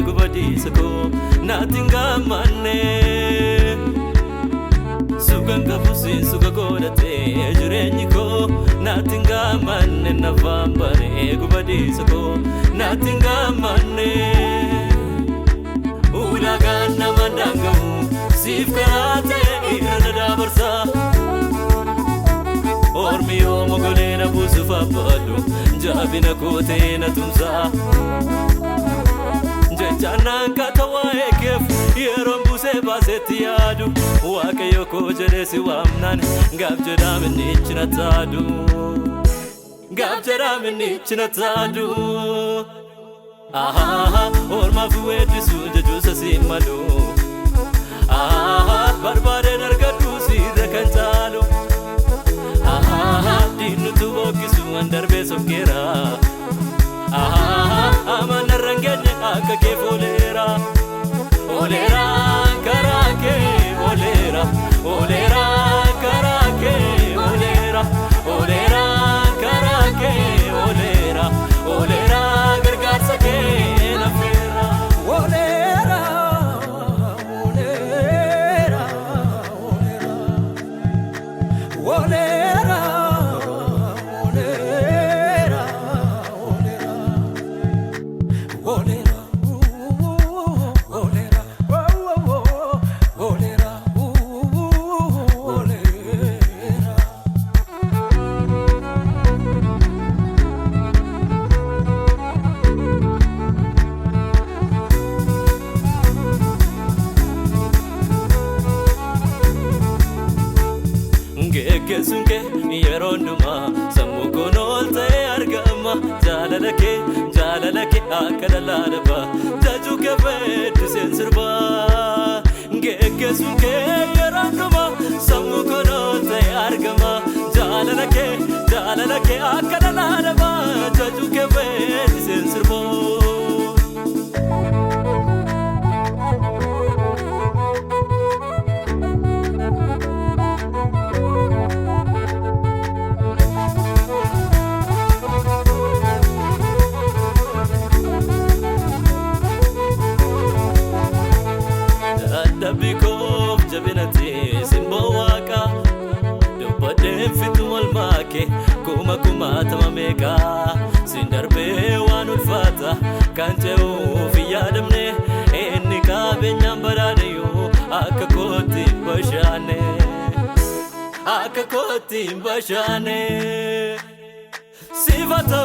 gubadisako natingamane Suganga busin sugagodate jurenyiko natingamane navambare gubadisako natingamane Ulagana mandangu sifkarate irada barsa Ormiyo mogolena busufa padu jabina kotena tumsa Jechanan katawae kef yeron buse basetiadu Wakayo ko jeresi wamnan gabjadam nichnatadu Gabjadam nichnatadu Aha orma fueti sujejusa simadu Aha barbare nargadu sirra kantalu Aha dinu tu bokisu andarbe sokera Aha amana rangene akake folera Olera karake olera Olera karake olera Olera karake olera Olera gargarsa ke na fera Olera olera olera Olera Kesunke yeronduma samu konolte argama jalalake akalalaba tajuke ved sensirba kesunke yeronduma samu konolte argama jalalake akalalaba tajuke ved sensirba Dabikof jabinati simbo waka Dubade fitu walmake kuma tamameka Sindarbe wanul fata kanje ufi yadamne Inni kabe nyambarane yu akakoti bashane Sivata